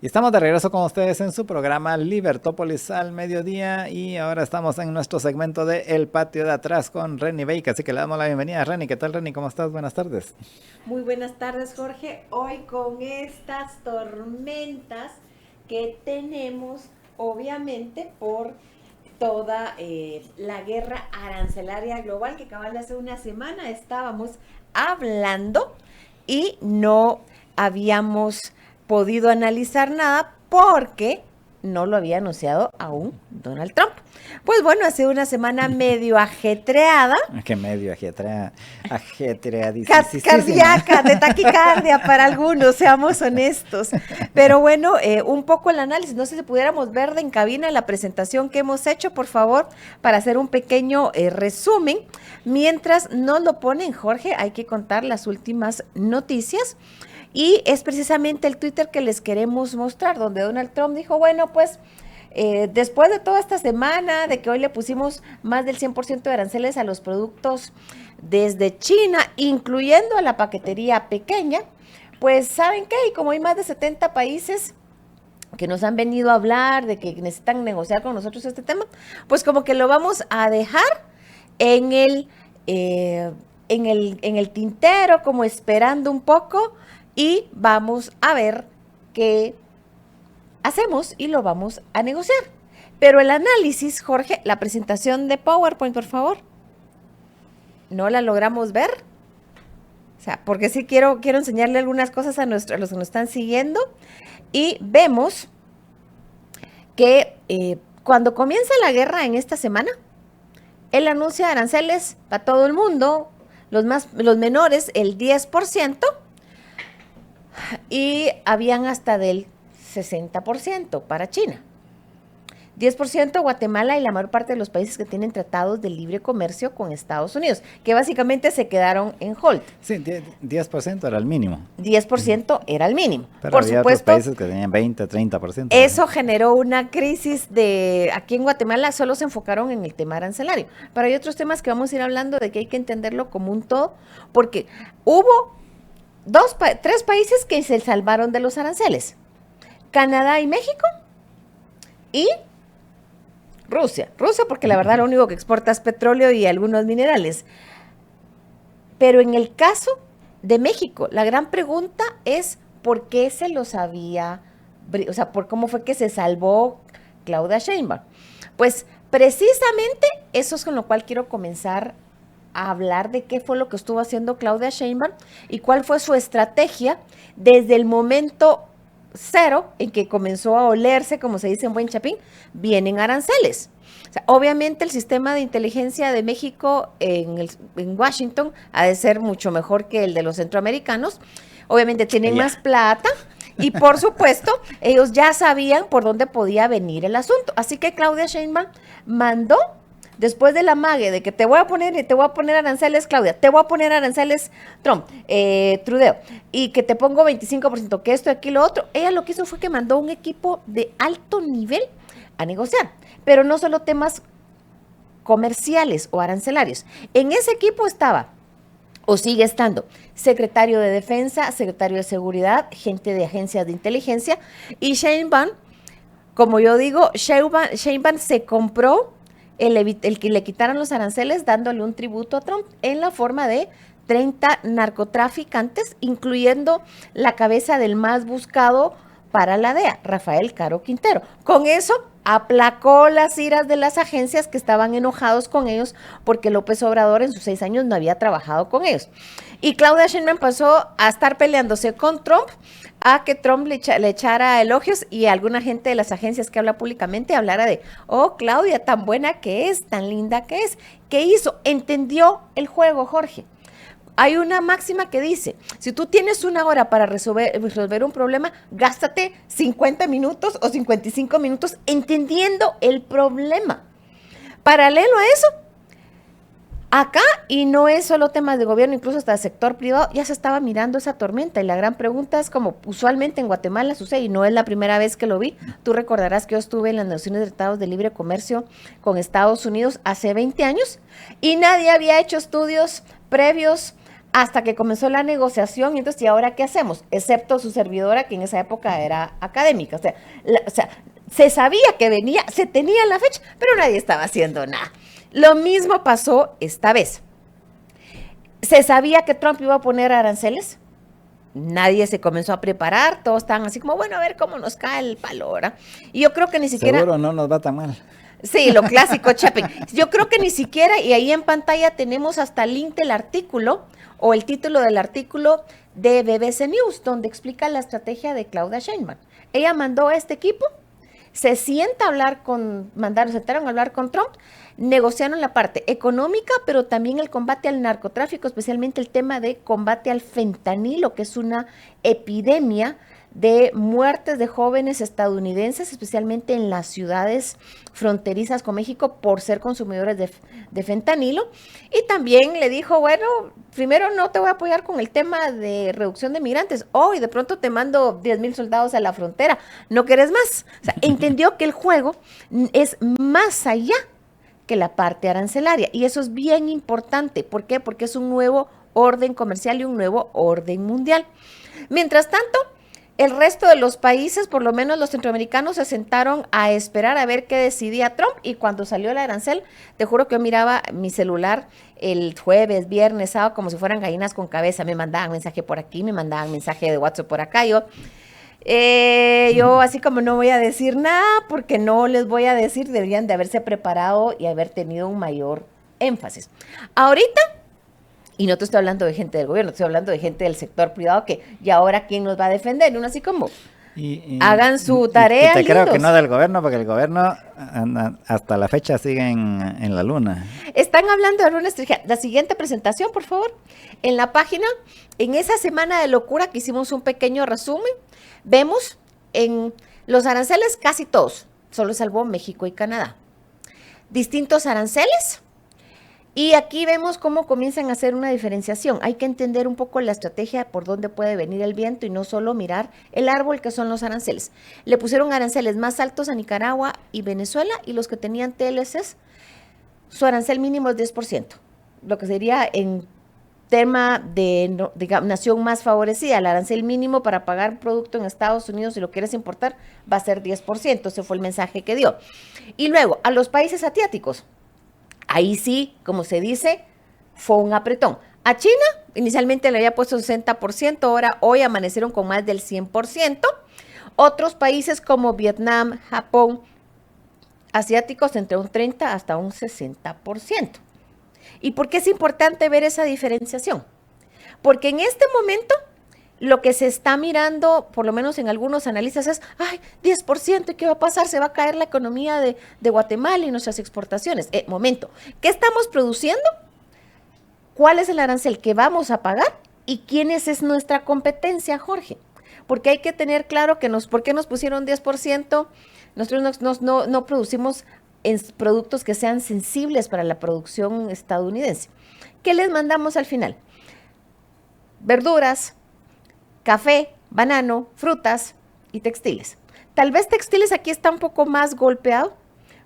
Y estamos de regreso con ustedes en su programa Libertópolis al mediodía y ahora estamos en nuestro segmento de El Patio de Atrás con Reni Bake, así que le damos la bienvenida a Reni. ¿Qué tal, Reni? ¿Cómo estás? Buenas tardes. Muy buenas tardes, Jorge. Hoy con estas tormentas que tenemos, obviamente, por toda la guerra arancelaria global que cabal hace una semana estábamos hablando y no habíamos podido analizar nada porque no lo había anunciado aún Donald Trump. Pues bueno, ha sido una semana medio ajetreada. Que medio ajetreadísima. Cardíaca, de taquicardia para algunos, seamos honestos. Pero bueno, un poco el análisis. No sé si pudiéramos ver en cabina la presentación que hemos hecho, por favor, para hacer un pequeño resumen. Mientras nos lo ponen, Jorge, hay que contar las últimas noticias. Y es precisamente el Twitter que les queremos mostrar, donde Donald Trump dijo, bueno, pues después de toda esta semana, de que hoy le pusimos más del 100% de aranceles a los productos desde China, incluyendo a la paquetería pequeña, pues ¿saben qué? Y como hay más de 70 países que nos han venido a hablar de que necesitan negociar con nosotros este tema, pues como que lo vamos a dejar en el tintero, como esperando un poco, y vamos a ver qué hacemos y lo vamos a negociar. Pero el análisis, Jorge, la presentación de PowerPoint, por favor, ¿no la logramos ver? O sea, porque sí quiero enseñarle algunas cosas a los que nos están siguiendo. Y vemos que cuando comienza la guerra en esta semana, él anuncia aranceles para todo el mundo, los menores el 10%, y habían hasta del 60% para China. 10% Guatemala y la mayor parte de los países que tienen tratados de libre comercio con Estados Unidos, que básicamente se quedaron en hold. Sí, 10% era el mínimo. 10% era el mínimo. Pero por había supuesto, otros países que tenían 20, 30%. Eso generó una crisis aquí en Guatemala solo se enfocaron en el tema arancelario. Pero hay otros temas que vamos a ir hablando de que hay que entenderlo como un todo, porque hubo 3 países que se salvaron de los aranceles. Canadá y México y Rusia porque la verdad lo único que exporta es petróleo y algunos minerales. Pero en el caso de México, la gran pregunta es ¿por qué se los había, o sea, por cómo fue que se salvó Claudia Sheinbaum? Pues precisamente eso es con lo cual quiero comenzar a hablar de qué fue lo que estuvo haciendo Claudia Sheinbaum y cuál fue su estrategia desde el momento cero en que comenzó a olerse, como se dice en buen chapín, vienen aranceles. O sea, obviamente el sistema de inteligencia de México en Washington ha de ser mucho mejor que el de los centroamericanos. Obviamente tienen más plata y por supuesto ellos ya sabían por dónde podía venir el asunto. Así que Claudia Sheinbaum mandó, después del amague de que te voy a poner aranceles, Claudia, te voy a poner aranceles, Trump, Trudeau, y que te pongo 25%, que esto, aquí, lo otro, ella lo que hizo fue que mandó un equipo de alto nivel a negociar, pero no solo temas comerciales o arancelarios. En ese equipo estaba, o sigue estando, secretario de Defensa, secretario de Seguridad, gente de agencias de inteligencia, y Sheinbaum, como yo digo, Sheinbaum se compró el que le quitaran los aranceles dándole un tributo a Trump en la forma de 30 narcotraficantes, incluyendo la cabeza del más buscado para la DEA, Rafael Caro Quintero. Con eso aplacó las iras de las agencias que estaban enojados con ellos porque López Obrador en sus 6 años no había trabajado con ellos. Y Claudia Sheinbaum pasó a estar peleándose con Trump, a que Trump le echara elogios y alguna gente de las agencias que habla públicamente hablara de, oh, Claudia, tan buena que es, tan linda que es. ¿Qué hizo? Entendió el juego, Jorge. Hay una máxima que dice, si tú tienes 1 hora para resolver un problema, gástate 50 minutos o 55 minutos entendiendo el problema. Paralelo a eso, acá, y no es solo temas de gobierno, incluso hasta el sector privado, ya se estaba mirando esa tormenta y la gran pregunta es como usualmente en Guatemala sucede y no es la primera vez que lo vi. Tú recordarás que yo estuve en las negociaciones de tratados de libre comercio con Estados Unidos hace 20 años y nadie había hecho estudios previos hasta que comenzó la negociación, y entonces, ¿y ahora qué hacemos? Excepto su servidora, que en esa época era académica. O sea, se sabía que venía, se tenía la fecha, pero nadie estaba haciendo nada. Lo mismo pasó esta vez. Se sabía que Trump iba a poner aranceles. Nadie se comenzó a preparar, todos estaban así como, bueno, a ver cómo nos cae el palo, ¿verdad? Y yo creo que ni siquiera... Seguro no nos va tan mal. Sí, lo clásico, Chapin. Yo creo que ni siquiera, y ahí en pantalla tenemos hasta el link del artículo, o el título del artículo de BBC News, donde explica la estrategia de Claudia Sheinbaum. Ella mandó a este equipo, se sienta a hablar sentaron a hablar con Trump, negociaron la parte económica, pero también el combate al narcotráfico, especialmente el tema de combate al fentanilo, que es una epidemia de muertes de jóvenes estadounidenses, especialmente en las ciudades fronterizas con México por ser consumidores de fentanilo. Y también le dijo, bueno, primero no te voy a apoyar con el tema de reducción de migrantes. Y de pronto te mando 10,000 soldados a la frontera. ¿No querés más? O sea, entendió que el juego es más allá que la parte arancelaria. Y eso es bien importante. ¿Por qué? Porque es un nuevo orden comercial y un nuevo orden mundial. Mientras tanto, el resto de los países, por lo menos los centroamericanos, se sentaron a esperar a ver qué decidía Trump, y cuando salió el arancel, te juro que yo miraba mi celular el jueves, viernes, sábado, como si fueran gallinas con cabeza. Me mandaban mensaje por aquí, me mandaban mensaje de WhatsApp por acá. Yo así como no voy a decir nada, porque no les voy a decir, deberían de haberse preparado y haber tenido un mayor énfasis. Ahorita, y no te estoy hablando de gente del gobierno, estoy hablando de gente del sector privado que, ¿y ahora quién nos va a defender? Uno así como, hagan su tarea. Y te creo que no del gobierno, porque el gobierno hasta la fecha sigue en la luna. Están hablando de una estrategia. La siguiente presentación, por favor. En la página, en esa semana de locura que hicimos un pequeño resumen, vemos en los aranceles casi todos, solo salvo México y Canadá. Distintos aranceles. Y aquí vemos cómo comienzan a hacer una diferenciación. Hay que entender un poco la estrategia por dónde puede venir el viento y no solo mirar el árbol que son los aranceles. Le pusieron aranceles más altos a Nicaragua y Venezuela, y los que tenían TLCs, su arancel mínimo es 10%, lo que sería en tema de nación más favorecida. El arancel mínimo para pagar un producto en Estados Unidos, si lo quieres importar, va a ser 10%. Ese fue el mensaje que dio. Y luego, a los países asiáticos, ahí sí, como se dice, fue un apretón. A China, inicialmente le había puesto 60%, hoy amanecieron con más del 100%. Otros países como Vietnam, Japón, asiáticos entre un 30 hasta un 60%. ¿Y por qué es importante ver esa diferenciación? Porque en este momento lo que se está mirando, por lo menos en algunos analistas, es, 10%, ¿y qué va a pasar? Se va a caer la economía de Guatemala y nuestras exportaciones. Momento, ¿qué estamos produciendo? ¿Cuál es el arancel que vamos a pagar? ¿Y quién es nuestra competencia, Jorge? Porque hay que tener claro que ¿por qué nos pusieron 10%? Nosotros no producimos en productos que sean sensibles para la producción estadounidense. ¿Qué les mandamos al final? Verduras, café, banano, frutas y textiles. Tal vez textiles aquí está un poco más golpeado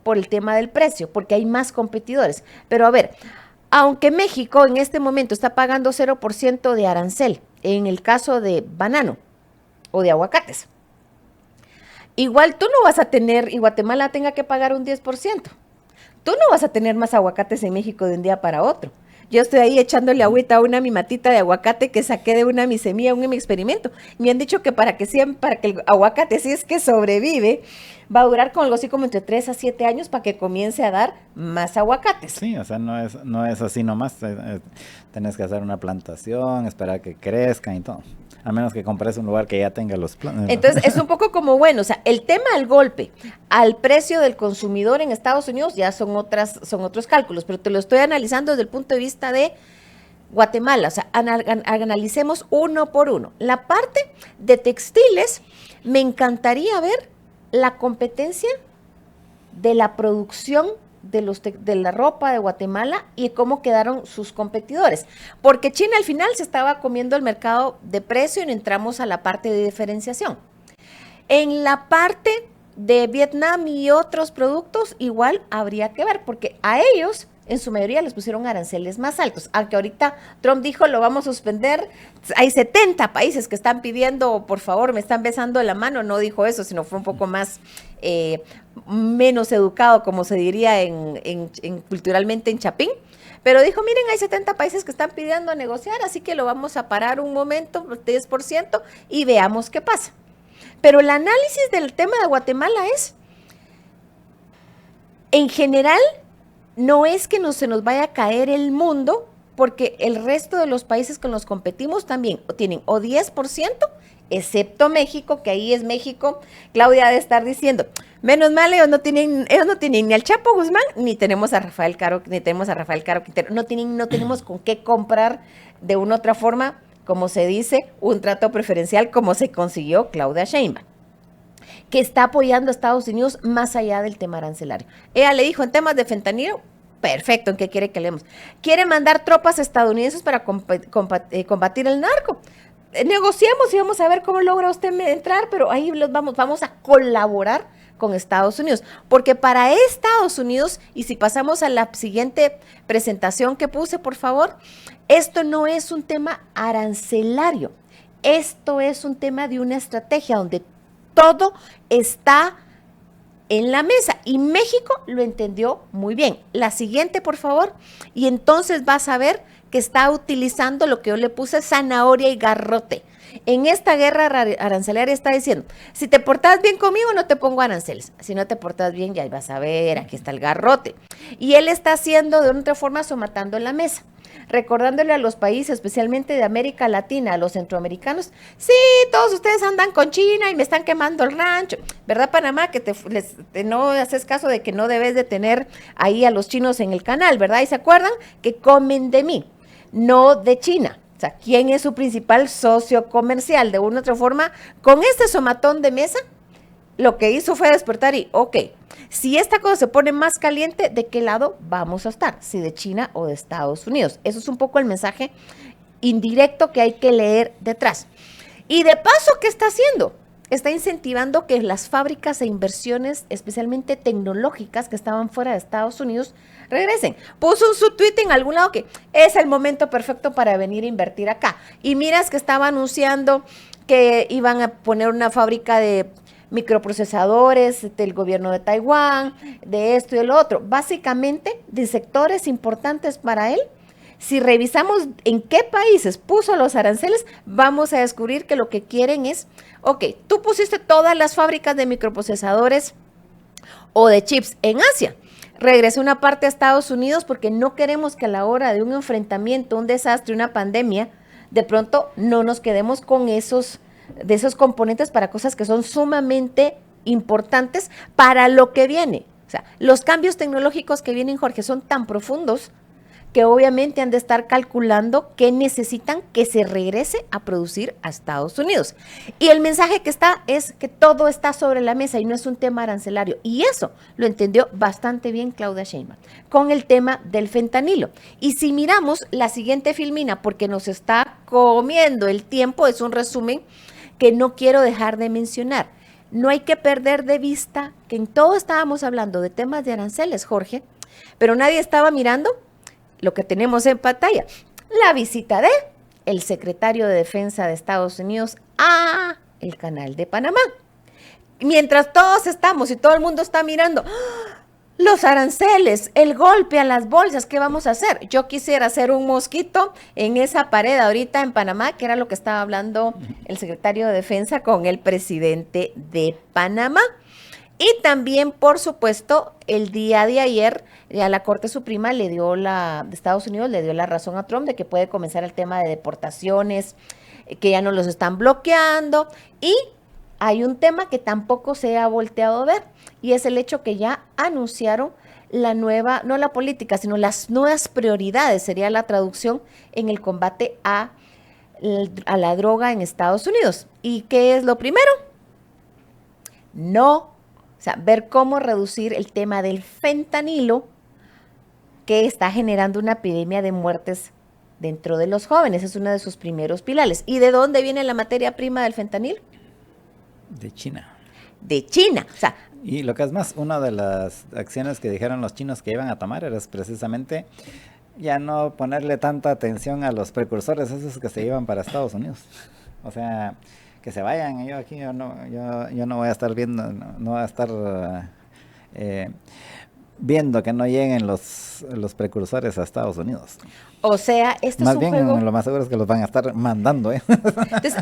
por el tema del precio, porque hay más competidores. Pero a ver, aunque México en este momento está pagando 0% de arancel, en el caso de banano o de aguacates, igual tú no vas a tener, y Guatemala tenga que pagar un 10%. Tú no vas a tener más aguacates en México de un día para otro. Yo estoy ahí echándole agüita a mi matita de aguacate que saqué de mi semilla, mi experimento. Me han dicho que para que el aguacate, si es que sobrevive, va a durar con algo así como entre 3 a 7 años para que comience a dar más aguacates. Sí, o sea, no es así nomás. Tenés que hacer una plantación, esperar que crezcan y todo. A menos que compres un lugar que ya tenga los planes. Entonces, es un poco como, bueno, o sea, el tema del golpe al precio del consumidor en Estados Unidos ya son otros cálculos, pero te lo estoy analizando desde el punto de vista de Guatemala. O sea, analicemos uno por uno. La parte de textiles, me encantaría ver la competencia de la producción de la ropa de Guatemala y cómo quedaron sus competidores, porque China al final se estaba comiendo el mercado de precio y no entramos a la parte de diferenciación. En la parte de Vietnam y otros productos igual habría que ver, porque a ellos en su mayoría les pusieron aranceles más altos, aunque ahorita Trump dijo lo vamos a suspender. Hay 70 países que están pidiendo, por favor, me están besando la mano. No dijo eso, sino fue un poco más menos educado, como se diría culturalmente en Chapín. Pero dijo, miren, hay 70 países que están pidiendo negociar, así que lo vamos a parar un momento, 10%, y veamos qué pasa. Pero el análisis del tema de Guatemala es, en general, no es que se nos vaya a caer el mundo, porque el resto de los países con los que competimos también tienen o 10%, excepto México, que ahí es México. Claudia ha de estar diciendo, menos mal, ellos no tienen ni al Chapo Guzmán, ni tenemos a Rafael Caro Quintero, no tenemos con qué comprar de una u otra forma, como se dice, un trato preferencial como se consiguió Claudia Sheinbaum, que está apoyando a Estados Unidos más allá del tema arancelario. Ella le dijo en temas de fentanilo, perfecto, ¿en qué quiere que leemos? Quiere mandar tropas estadounidenses para combatir el narco. Negociemos y vamos a ver cómo logra usted entrar, pero ahí vamos a colaborar con Estados Unidos, porque para Estados Unidos, y si pasamos a la siguiente presentación que puse, por favor, esto no es un tema arancelario, esto es un tema de una estrategia donde todo está en la mesa y México lo entendió muy bien. La siguiente, por favor, y entonces vas a ver que está utilizando lo que yo le puse, zanahoria y garrote. En esta guerra arancelaria está diciendo, si te portas bien conmigo no te pongo aranceles, si no te portas bien ya vas a ver, aquí está el garrote. Y él está haciendo de otra forma somatando en la mesa, recordándole a los países, especialmente de América Latina, a los centroamericanos, sí, todos ustedes andan con China y me están quemando el rancho, ¿verdad, Panamá? Que no haces caso de que no debes de tener ahí a los chinos en el canal, ¿verdad? Y se acuerdan que comen de mí, no de China. O sea, ¿quién es su principal socio comercial? De una u otra forma, con este somatón de mesa, lo que hizo fue despertar y, ok, si esta cosa se pone más caliente, ¿de qué lado vamos a estar? ¿Si de China o de Estados Unidos? Eso es un poco el mensaje indirecto que hay que leer detrás. Y de paso, ¿qué está haciendo? Está incentivando que las fábricas e inversiones, especialmente tecnológicas, que estaban fuera de Estados Unidos, regresen. Puso un subtweet en algún lado que es el momento perfecto para venir a invertir acá. Y miras que estaba anunciando que iban a poner una fábrica de microprocesadores del gobierno de Taiwán, de esto y de lo otro. Básicamente, de sectores importantes para él. Si revisamos en qué países puso los aranceles, vamos a descubrir que lo que quieren es, ok, tú pusiste todas las fábricas de microprocesadores o de chips en Asia. Regrese una parte a Estados Unidos porque no queremos que a la hora de un enfrentamiento, un desastre, una pandemia, de pronto no nos quedemos con de esos componentes para cosas que son sumamente importantes para lo que viene. O sea, los cambios tecnológicos que vienen, Jorge, son tan profundos que obviamente han de estar calculando qué necesitan que se regrese a producir a Estados Unidos. Y el mensaje que está es que todo está sobre la mesa y no es un tema arancelario. Y eso lo entendió bastante bien Claudia Sheinbaum con el tema del fentanilo. Y si miramos la siguiente filmina, porque nos está comiendo el tiempo, es un resumen que no quiero dejar de mencionar. No hay que perder de vista que en todo estábamos hablando de temas de aranceles, Jorge, pero nadie estaba mirando lo que tenemos en pantalla, la visita de el secretario de Defensa de Estados Unidos a el Canal de Panamá. Mientras todos estamos y todo el mundo está mirando, los aranceles, el golpe a las bolsas, ¿qué vamos a hacer? Yo quisiera hacer un mosquito en esa pared ahorita en Panamá, que era lo que estaba hablando el secretario de Defensa con el presidente de Panamá. Y también, por supuesto, el día de ayer, ya la Corte Suprema de Estados Unidos le dio la razón a Trump de que puede comenzar el tema de deportaciones, que ya no los están bloqueando. Y hay un tema que tampoco se ha volteado a ver, y es el hecho que ya anunciaron la nueva, no la política, sino las nuevas prioridades, sería la traducción, en el combate a la droga en Estados Unidos. ¿Y qué es lo primero? O sea, ver cómo reducir el tema del fentanilo que está generando una epidemia de muertes dentro de los jóvenes. Es uno de sus primeros pilares. ¿Y de dónde viene la materia prima del fentanilo? De China. de China. O sea, y lo que es más, una de las acciones que dijeron los chinos que iban a tomar era precisamente ya no ponerle tanta atención a los precursores esos que se iban para Estados Unidos. O sea, que se vayan, yo no voy a estar viendo, no voy a estar viendo que no lleguen los precursores a Estados Unidos. O sea, este más es un bien, juego... lo más seguro es que los van a estar mandando, ¿eh? Entonces,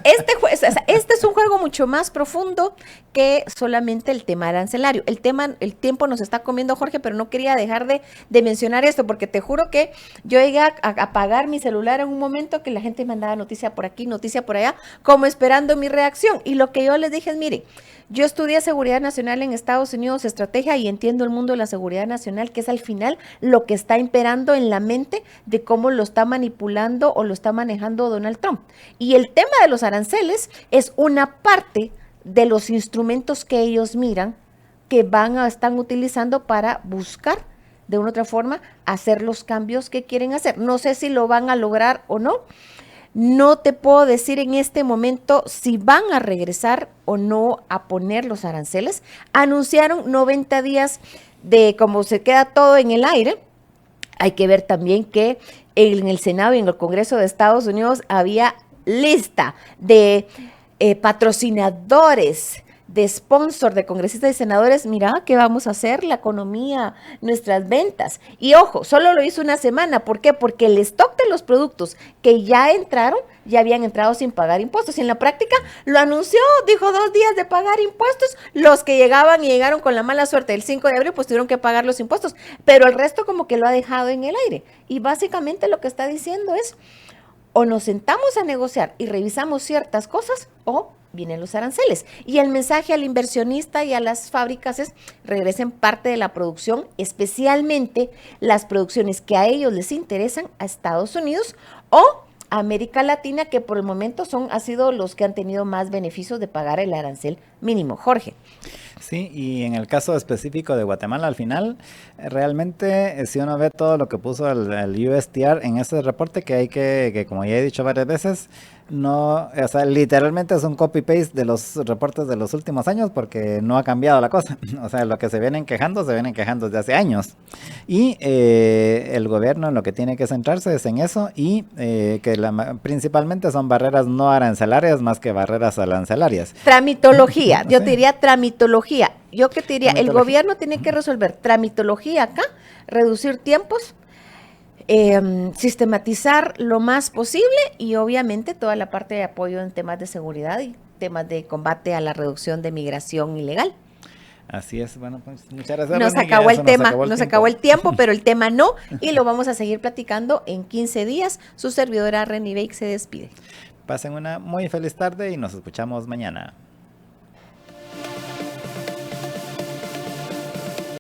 este es un juego mucho más profundo que solamente el tema arancelario. El tiempo nos está comiendo, Jorge, pero no quería dejar de mencionar esto, porque te juro que yo llegué a apagar mi celular en un momento que la gente mandaba noticia por aquí, noticia por allá, como esperando mi reacción. Y lo que yo les dije es, mire, yo estudié seguridad nacional en Estados Unidos, estrategia, y entiendo el mundo de la seguridad nacional, que es al final lo que está imperando en la mente de cómo lo está manipulando o lo está manejando Donald Trump. Y el tema de los aranceles es una parte de los instrumentos que ellos miran que están utilizando para buscar de una u otra forma hacer los cambios que quieren hacer. No sé si lo van a lograr o no. No te puedo decir en este momento si van a regresar o no a poner los aranceles. Anunciaron 90 días de cómo se queda todo en el aire. Hay que ver también que en el Senado y en el Congreso de Estados Unidos había lista de patrocinadores, de sponsor, de congresistas y senadores. Mira, ¿qué vamos a hacer? La economía, nuestras ventas. Y ojo, solo lo hizo una semana. ¿Por qué? Porque el stock de los productos que ya entraron, ya habían entrado sin pagar impuestos. Y en la práctica lo anunció, dijo 2 días de pagar impuestos. Los que llegaban y llegaron con la mala suerte del 5 de abril, pues tuvieron que pagar los impuestos. Pero el resto como que lo ha dejado en el aire. Y básicamente lo que está diciendo es, o nos sentamos a negociar y revisamos ciertas cosas, o vienen los aranceles. Y el mensaje al inversionista y a las fábricas es, regresen parte de la producción, especialmente las producciones que a ellos les interesan, a Estados Unidos o a América Latina, que por el momento han sido los que han tenido más beneficios de pagar el arancel mínimo. Jorge. Sí, y en el caso específico de Guatemala, al final, realmente, si uno ve todo lo que puso el USTR en ese reporte, que como ya he dicho varias veces, no, o sea, literalmente es un copy-paste de los reportes de los últimos años, porque no ha cambiado la cosa. O sea, lo que se vienen quejando desde hace años. Y el gobierno en lo que tiene que centrarse es en eso, y que principalmente son barreras no arancelarias más que barreras arancelarias. Tramitología, yo te diría tramitología. Yo que te diría, el gobierno tiene que resolver tramitología acá, reducir tiempos, sistematizar lo más posible y obviamente toda la parte de apoyo en temas de seguridad y temas de combate a la reducción de migración ilegal. Así es, bueno, pues muchas gracias. Nos acabó el tema, nos acabó el tiempo, pero el tema no, y lo vamos a seguir platicando en 15 días. Su servidora Reni Bake se despide. Pasen una muy feliz tarde y nos escuchamos mañana.